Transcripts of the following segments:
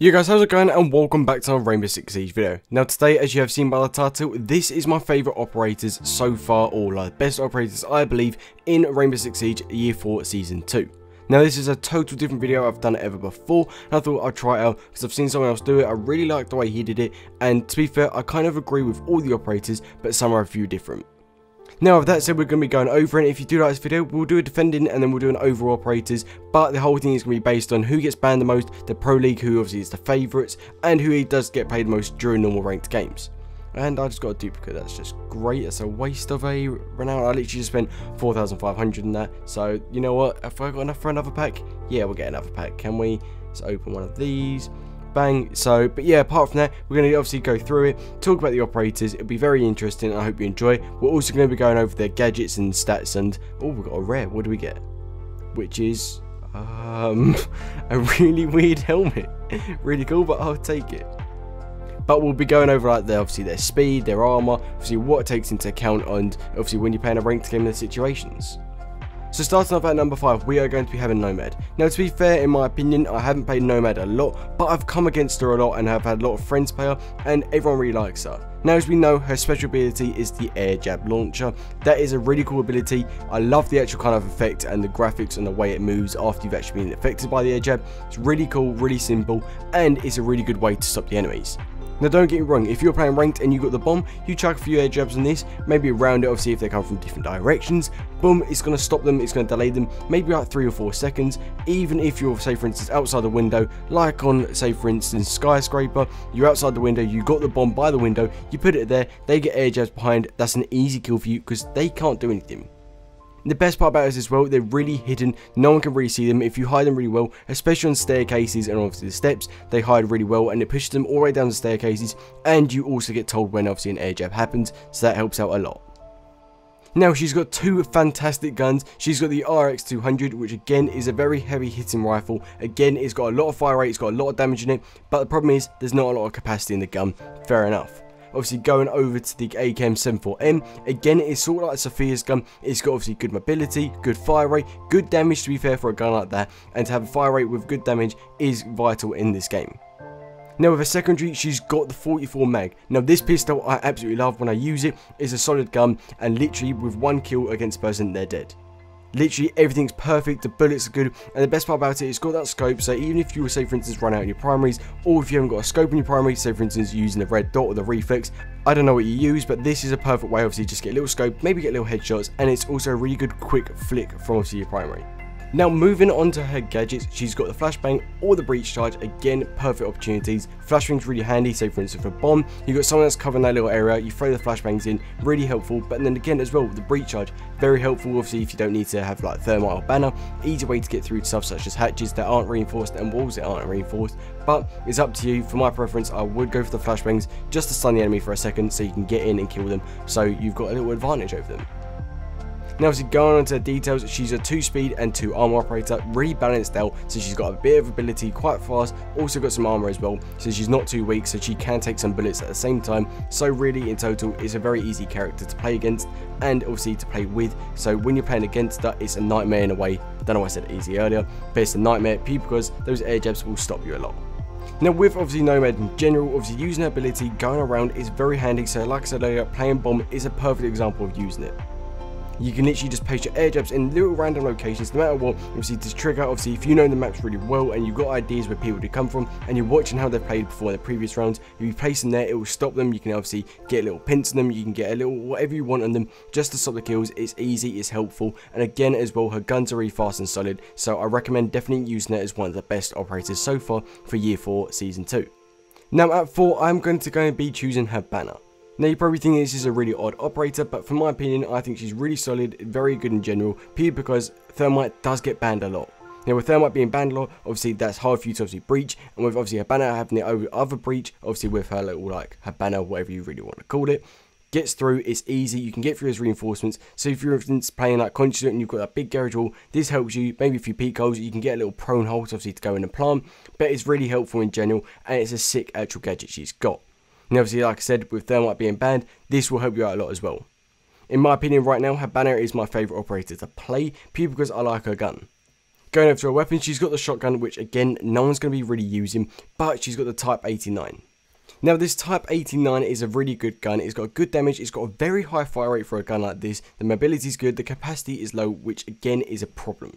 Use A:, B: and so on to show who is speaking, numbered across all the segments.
A: Yo guys, how's it going, and welcome back to our Rainbow Six Siege video. Now today, as you have seen by the title, this is my favourite operators so far, or like best operators I believe in Rainbow Six Siege Year 4 Season 2. Now this is a total different video I've done it ever before, and I thought I'd try it out because I've seen someone else do it. I really like the way he did it, and to be fair, I kind of agree with all the operators, but some are a few different. Now with that said, we're going to be going over it. If you do like this video, we'll do a defending and then we'll do an overall operators, but the whole thing is going to be based on who gets banned the most, the Pro League, who obviously is the favourites, and who he does get paid the most during normal ranked games. And I just got a duplicate. That's just great. That's a waste of a renown. I literally just spent 4,500 in that, so you know what, if I got enough for another pack, yeah, we'll get another pack. Can we? Let's open one of these. Bang. So, but yeah, apart from that, we're going to obviously go through it, talk about the operators. It'll be very interesting, and I hope you enjoy. We're also going to be going over their gadgets and stats, and oh, we've got a rare. What do we get? Which is a really weird helmet. Really cool, but I'll take it. But we'll be going over like obviously their speed, their armor, obviously what it takes into account, and obviously when you're playing a ranked game in the situations. So starting off at number 5, we are going to be having Nomad. Now to be fair, in my opinion, I haven't played Nomad a lot, but I've come against her a lot and have had a lot of friends play her, and everyone really likes her. Now as we know, her special ability is the air jab launcher. That is a really cool ability. I love the actual kind of effect and the graphics and the way it moves after you've actually been affected by the air jab. It's really cool, really simple, and it's a really good way to stop the enemies. Now don't get me wrong, if you're playing ranked and you got the bomb, you chuck a few air jabs on this, maybe around it, obviously if they come from different directions, boom, it's going to stop them, it's going to delay them, maybe like 3 or 4 seconds, even if you're, say for instance, outside the window, like on, say for instance, Skyscraper, you're outside the window, you got the bomb by the window, you put it there, they get air jabs behind, that's an easy kill for you, because they can't do anything. The best part about it is as well, they're really hidden, no one can really see them. If you hide them really well, especially on staircases and obviously the steps, they hide really well and it pushes them all the way down the staircases, and you also get told when obviously an air jab happens, so that helps out a lot. Now she's got 2 fantastic guns. She's got the RX200, which again is a very heavy hitting rifle. Again, it's got a lot of fire rate, it's got a lot of damage in it, but the problem is there's not a lot of capacity in the gun. Fair enough. Obviously going over to the AKM74M, again it's sort of like Sophia's gun. It's got obviously good mobility, good fire rate, good damage to be fair for a gun like that, and to have a fire rate with good damage is vital in this game. Now with a secondary, she's got the 44 mag. Now this pistol I absolutely love. When I use it, it's a solid gun, and literally with 1 kill against a person, they're dead. Literally everything's perfect, the bullets are good, and the best part about it, it's got that scope, so even if you were, say for instance, run out in your primaries, or if you haven't got a scope in your primary, say for instance using the red dot or the reflex, I don't know what you use, but this is a perfect way, obviously just get a little scope, maybe get little headshots, and it's also a really good quick flick from obviously your primary. Now moving on to her gadgets, she's got the flashbang or the breach charge. Again, perfect opportunities. Flashbang's really handy, say for instance for a bomb, you got someone that's covering that little area, you throw the flashbangs in, really helpful. But then again as well, the breach charge, very helpful obviously if you don't need to have like thermite or banner, easy way to get through stuff such as hatches that aren't reinforced and walls that aren't reinforced. But it's up to you. For my preference, I would go for the flashbangs just to stun the enemy for a second so you can get in and kill them, so you've got a little advantage over them. Now obviously going on to the details, she's a 2 speed and 2 armor operator, really balanced out, so she's got a bit of ability, quite fast, also got some armor as well, so she's not too weak, so she can take some bullets at the same time. So really in total, it's a very easy character to play against and obviously to play with, so when you're playing against her, it's a nightmare in a way. Don't know why I said easy earlier, but it's a nightmare because those air jabs will stop you a lot. Now with obviously Nomad in general, obviously using her ability, going around is very handy, so like I said earlier, playing bomb is a perfect example of using it. You can literally just place your air jabs in little random locations, no matter what, obviously to trigger, obviously if you know the maps really well and you've got ideas where people to come from and you're watching how they've played before in the previous rounds, if you place them there, it will stop them. You can obviously get little pins on them, you can get a little whatever you want on them just to stop the kills. It's easy, it's helpful, and again as well, her guns are really fast and solid, so I recommend definitely using it as one of the best operators so far for Year 4 Season 2. Now at 4, I'm going to be choosing her banner. Now you probably think this is a really odd operator, but from my opinion, I think she's really solid, very good in general, purely because Thermite does get banned a lot. Now with Thermite being banned a lot, obviously that's hard for you to obviously breach, and with obviously her banner having the other breach, obviously with her little like her banner, whatever you really want to call it, gets through, it's easy, you can get through as reinforcements. So if you're for instance playing like Consulate and you've got that big garage wall, this helps you, maybe a few peak holes, you can get a little prone hole obviously to go in and plant, but it's really helpful in general, and it's a sick actual gadget she's got. And obviously, like I said, with Thermite being banned, this will help you out a lot as well. In my opinion right now, her banner is my favourite operator to play, purely because I like her gun. Going over to her weapon, she's got the shotgun, which again, no one's going to be really using, but she's got the Type 89. Now this Type 89 is a really good gun. It's got good damage, it's got a very high fire rate for a gun like this, the mobility is good, the capacity is low, which again is a problem.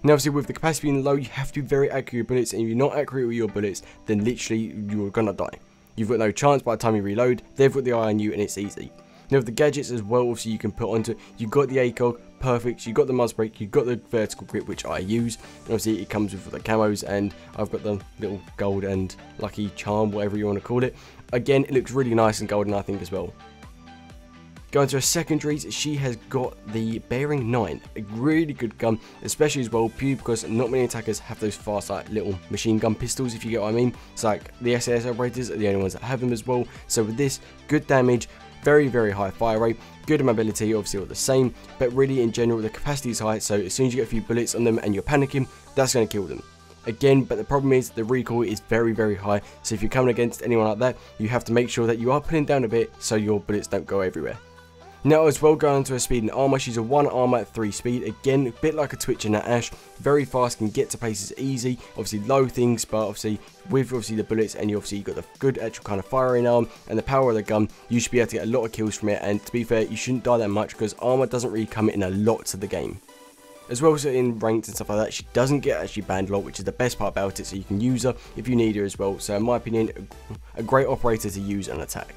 A: Now obviously with the capacity being low, you have to be very accurate with your bullets, and if you're not accurate with your bullets, then literally you're gonna die. You've got no chance by the time you reload, they've got the eye on you and it's easy. Now with the gadgets as well, obviously you can put onto, you've got the ACOG, perfect, you've got the muzzle brake, you've got the vertical grip, which I use. Obviously it comes with the camos, and I've got the little gold and lucky charm, whatever you want to call it. Again, it looks really nice and golden, I think, as well. Going to her secondaries, she has got the Bearing 9, a really good gun, especially as well, purely because not many attackers have those fast like little machine gun pistols, if you get what I mean. It's like the SAS operators are the only ones that have them as well. So with this, good damage, very high fire rate, good mobility, obviously all the same, but really in general the capacity is high, so as soon as you get a few bullets on them and you're panicking, that's going to kill them. Again, but the problem is the recoil is very high, so if you're coming against anyone like that, you have to make sure that you are putting down a bit so your bullets don't go everywhere. Now as well, going to her speed and armor, she's a 1 armor 3 speed, again a bit like a Twitch and that Ash, very fast, can get to places easy, obviously low things, but obviously with the bullets, and you obviously got the good actual kind of firing arm and the power of the gun, you should be able to get a lot of kills from it, and to be fair, you shouldn't die that much because armor doesn't really come in a lot to the game. As well as in ranked and stuff like that, she doesn't get actually banned a lot, which is the best part about it, so you can use her if you need her as well. So in my opinion, a great operator to use and attack.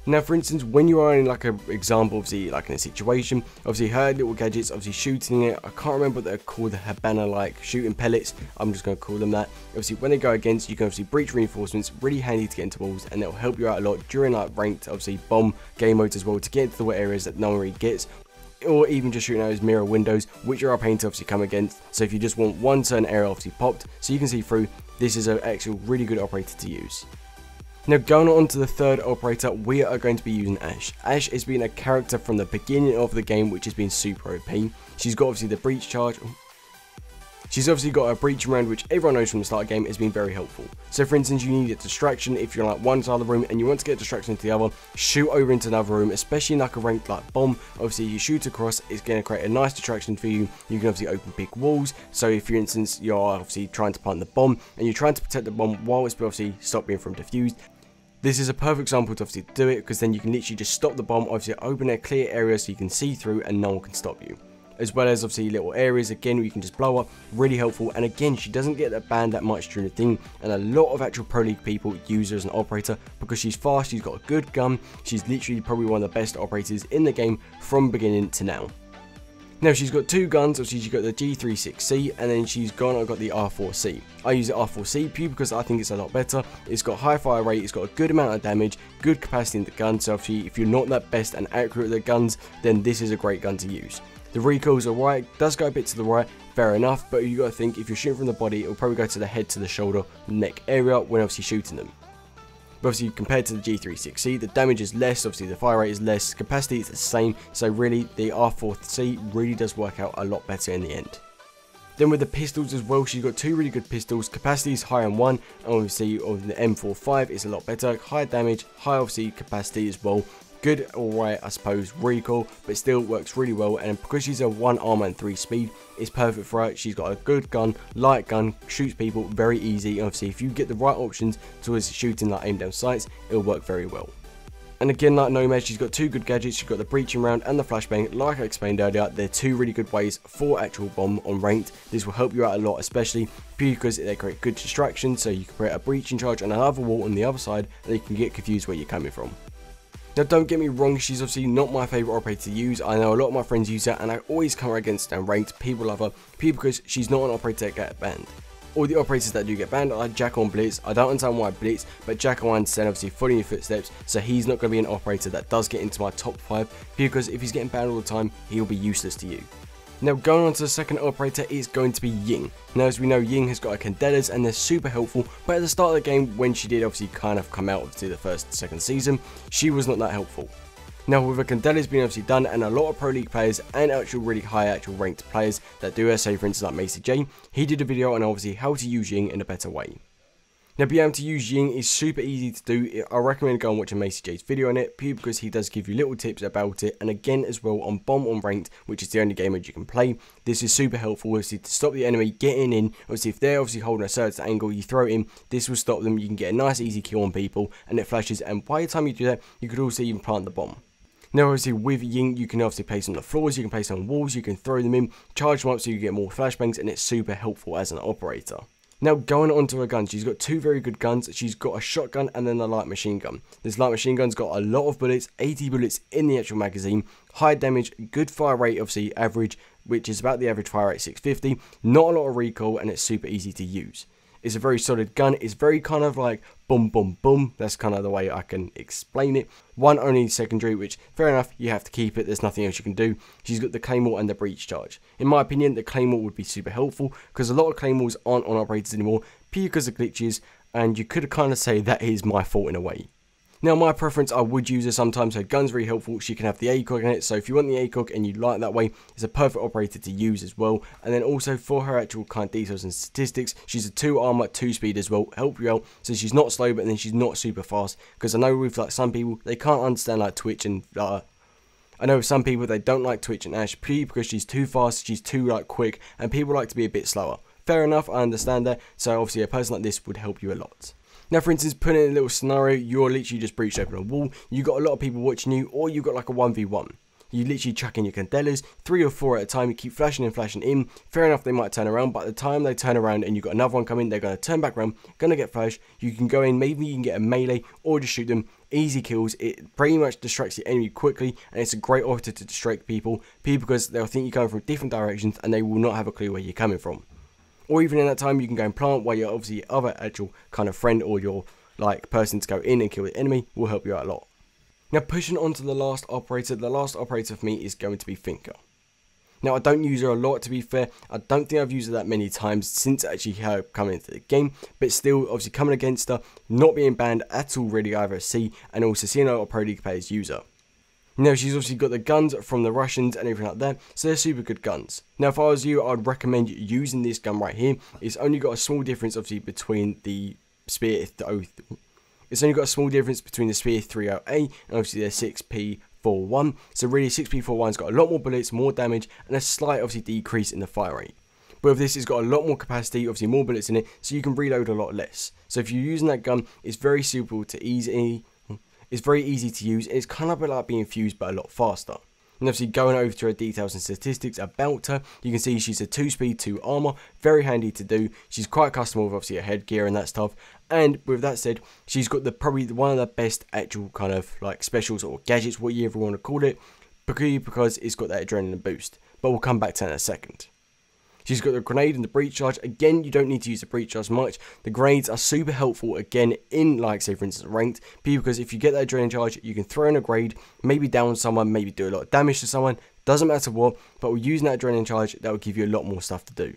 A: Now for instance, when you are in like an example, obviously like in a situation, obviously her little gadgets, obviously shooting it, I can't remember what they're called, the Habana like shooting pellets, I'm just going to call them that. Obviously when they go against, you can obviously breach reinforcements, really handy to get into walls, and it'll help you out a lot during like ranked, obviously bomb game modes as well, to get into the areas that no one really gets, or even just shooting out those mirror windows, which are a pain to obviously come against. So if you just want one certain area obviously popped so you can see through, this is an actual really good operator to use. Now going on to the third operator, we are going to be using Ash. Ash has been a character from the beginning of the game which has been super OP. She's got obviously the breach charge. She's obviously got a breaching round, which everyone knows from the start of the game has been very helpful. So for instance, you need a distraction if you're like one side of the room and you want to get a distraction into the other, shoot over into another room, especially in like a ranked like bomb. Obviously you shoot across, it's going to create a nice distraction for you. You can obviously open big walls. So if for instance you're obviously trying to plant the bomb and you're trying to protect the bomb while it's obviously stop being from defused, this is a perfect example to obviously do it, because then you can literally just stop the bomb, obviously open a clear area so you can see through and no one can stop you. As well as obviously little areas again where you can just blow up, really helpful. And again, she doesn't get banned that much during the thing, and a lot of actual pro league people use her as an operator because she's fast, she's got a good gun, she's literally probably one of the best operators in the game from beginning to now. Now she's got two guns, obviously she's got the G36C, and then I've got the R4C. I use the R4C purely because I think it's a lot better. It's got high fire rate, it's got a good amount of damage, good capacity in the gun, so obviously if you're not that best and accurate with the guns, then this is a great gun to use. The recoil's alright, does go a bit to the right, fair enough, but you gotta think if you're shooting from the body, it'll probably go to the head, to the shoulder, neck area when obviously shooting them. But obviously compared to the G36C, the damage is less, obviously the fire rate is less, capacity is the same, so really the R4C really does work out a lot better in the end. Then with the pistols as well, she's got two really good pistols, capacity is high on one, and obviously on the M45 is a lot better, high damage, high obviously capacity as well. Good, alright, I suppose, recoil, but still works really well, and because she's a 1 armor and 3 speed, it's perfect for her. She's got a good gun, light gun, shoots people very easy, and obviously if you get the right options towards shooting like aim down sights, it'll work very well. And again, like Nomad, she's got two good gadgets, she's got the breaching round and the flashbang. Like I explained earlier, they're two really good ways for actual bomb on ranked. This will help you out a lot, especially because they create good distraction, so you can create a breaching charge and another wall on the other side, and you can get confused where you're coming from. Now don't get me wrong, she's obviously not my favourite operator to use. I know a lot of my friends use her and I always come her against and ranked. People love her, because she's not an operator that gets banned. All the operators that do get banned are like Jack on Blitz. I don't understand why Blitz, but Jack on understand obviously following your footsteps, so he's not going to be an operator that does get into my top 5, because if he's getting banned all the time, he'll be useless to you. Now going on to the second operator is going to be Ying. Now as we know, Ying has got a Candelas and they're super helpful, but at the start of the game, when she did obviously kind of come out to the second season, she was not that helpful. Now with her Candelas being obviously done, and a lot of pro league players and actual really high actual ranked players that do her, say for instance like MZNGIVEAWAY, he did a video on obviously how to use Ying in a better way. Now, being able to use Ying is super easy to do. I recommend go and watch a Macy J's video on it, purely because he does give you little tips about it. And again, as well, on Bomb on Ranked, which is the only game mode you can play, this is super helpful, obviously, to stop the enemy getting in. Obviously, if they're obviously holding a certain angle, you throw it in, this will stop them. You can get a nice, easy kill on people, and it flashes. And by the time you do that, you could also even plant the bomb. Now, obviously, with Ying, you can obviously place them on the floors, you can place them on walls, you can throw them in, charge them up so you get more flashbangs, and it's super helpful as an operator. Now, going on to her guns, she's got two very good guns. She's got a shotgun and then a light machine gun. This light machine gun's got a lot of bullets, 80 bullets in the actual magazine, high damage, good fire rate, obviously average, which is about the average fire rate, 650, not a lot of recoil, and it's super easy to use. It's a very solid gun. It's very kind of like boom, boom, boom. That's kind of the way I can explain it. One only secondary, which fair enough, you have to keep it. There's nothing else you can do. She's got the Claymore and the Breach Charge. In my opinion, the Claymore would be super helpful because a lot of Claymores aren't on operators anymore purely because of glitches, and you could kind of say that is my fault in a way. Now, my preference, I would use her sometimes. Her gun's very helpful. She can have the ACOG in it, so if you want the ACOG and you like that way, it's a perfect operator to use as well. And then also for her actual kind of details and statistics, she's a 2 armor, 2 speed as well, help you out. So she's not slow, but then she's not super fast. Because I know with like some people, they can't understand like Twitch and I know with some people they don't like Twitch and Ash purely because she's too fast, she's too like quick, and people like to be a bit slower. Fair enough, I understand that. So obviously a person like this would help you a lot. Now, for instance, put in a little scenario, you're literally just breached open a wall, you got a lot of people watching you, or you got like a 1v1. You literally chuck in your candelas, 3 or 4 at a time, you keep flashing and flashing in. Fair enough, they might turn around, but at the time they turn around and you got another one coming, they're going to turn back around, going to get flashed. You can go in, maybe you can get a melee, or just shoot them. Easy kills. It pretty much distracts the enemy quickly, and it's a great option to distract people because they'll think you're coming from different directions and they will not have a clue where you're coming from. Or even in that time, you can go and plant while your obviously other actual kind of friend or your like person to go in and kill the enemy will help you out a lot. Now, pushing on to the last operator for me is going to be Fischl. Now, I don't use her a lot, to be fair. I don't think I've used her that many times since actually her coming into the game, but still, obviously coming against her, not being banned at all really either C, and also seeing a lot of Pro League players use her. Now, she's obviously got the guns from the Russians and everything like that, so they're super good guns. Now, if I was you, I'd recommend using this gun right here. It's only got a small difference, obviously, between the Spear. It's only got a small difference between the Spear 30A and obviously the 6P41. So really, 6P41's got a lot more bullets, more damage, and a slight, obviously, decrease in the fire rate. But with this, it's got a lot more capacity, obviously more bullets in it, so you can reload a lot less. So if you're using that gun, it's very simple to it's very easy to use, and it's kind of a bit like being fused, but a lot faster. And obviously going over to her details and statistics about her, you can see she's a 2 speed, 2 armor, very handy to do. She's quite custom with obviously her headgear and that stuff. And with that said, she's got probably one of the best actual kind of like specials or gadgets, what you ever want to call it, because it's got that adrenaline boost. But we'll come back to that in a second. She's got the grenade and the breach charge. Again, you don't need to use the breach charge much. The grenades are super helpful, again, in, like, say, for instance, ranked. Because if you get that adrenaline charge, you can throw in a grenade, maybe down someone, maybe do a lot of damage to someone. Doesn't matter what, but with using that adrenaline charge, that will give you a lot more stuff to do.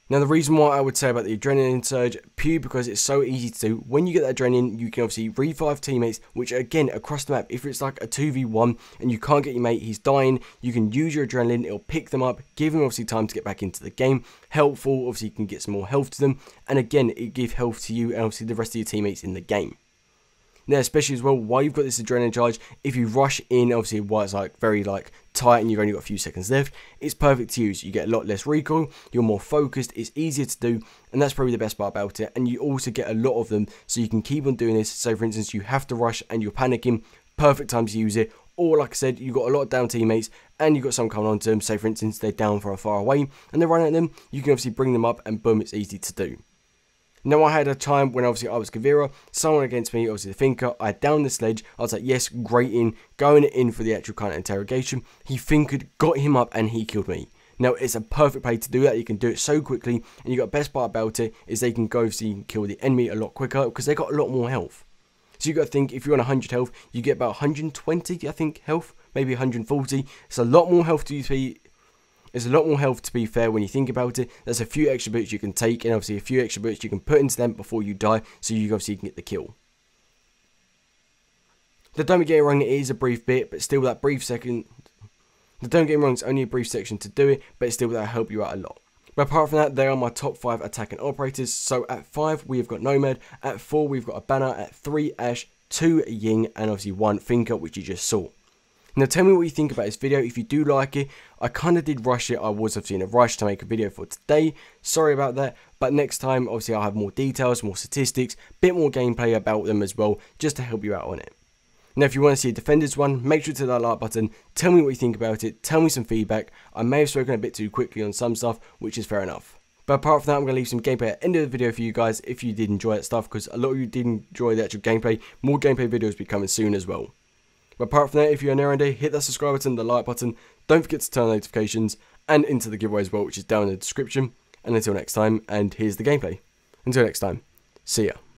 A: Now, the reason why I would say about the adrenaline surge, purely because it's so easy to do. When you get that adrenaline, you can obviously revive teammates, which again, across the map, if it's like a 2v1 and you can't get your mate, he's dying, you can use your adrenaline, it'll pick them up, give them obviously time to get back into the game. Helpful, obviously you can get some more health to them, and again, it gives health to you and obviously the rest of your teammates in the game. Now, especially as well, while you've got this adrenaline charge, if you rush in, obviously while it's like very like tight and you've only got a few seconds left, it's perfect to use. You get a lot less recoil, you're more focused, it's easier to do, and that's probably the best part about it. And you also get a lot of them, so you can keep on doing this. So for instance, you have to rush and you're panicking, perfect time to use it. Or like I said, you've got a lot of down teammates and you've got some coming on to them. Say for instance, they're down for a far away and they're running at them, you can obviously bring them up and boom, it's easy to do. Now, I had a time when obviously I was Gavira, someone against me, obviously the thinker, I downed the sledge, I was like, yes, great in, going in for the actual kind of interrogation. He finkered, got him up, and he killed me. Now, it's a perfect play to do that, you can do it so quickly, and you got the best part about it, is they can go so you can kill the enemy a lot quicker, because they got a lot more health. So you got to think, if you're on 100 health, you get about 120, I think, health, maybe 140, it's a lot more health to be... It's a lot more health, to be fair, when you think about it. There's a few extra bullets you can take, and obviously a few extra bullets you can put into them before you die, so you obviously can get the kill. The don't get me wrong, it is a brief bit, but still that brief second... The don't get me wrong, it's only a brief section to do it, but still that'll help you out a lot. But apart from that, they are my top 5 attacking operators. So at 5, we have got Nomad. At 4, we've got a Banner. At 3, Ash. 2, Ying. And obviously 1, Thinker, which you just saw. Now tell me what you think about this video. If you do like it, I kind of did rush it. I was obviously in a rush to make a video for today. Sorry about that. But next time, obviously I'll have more details, more statistics, bit more gameplay about them as well, just to help you out on it. Now if you want to see a Defenders one, make sure to hit that like button. Tell me what you think about it. Tell me some feedback. I may have spoken a bit too quickly on some stuff, which is fair enough. But apart from that, I'm going to leave some gameplay at the end of the video for you guys if you did enjoy that stuff, because a lot of you did enjoy the actual gameplay. More gameplay videos will be coming soon as well. But apart from that, if you're new around here, hit that subscribe button, the like button. Don't forget to turn on notifications and into the giveaway as well, which is down in the description. And until next time, and here's the gameplay. Until next time, see ya.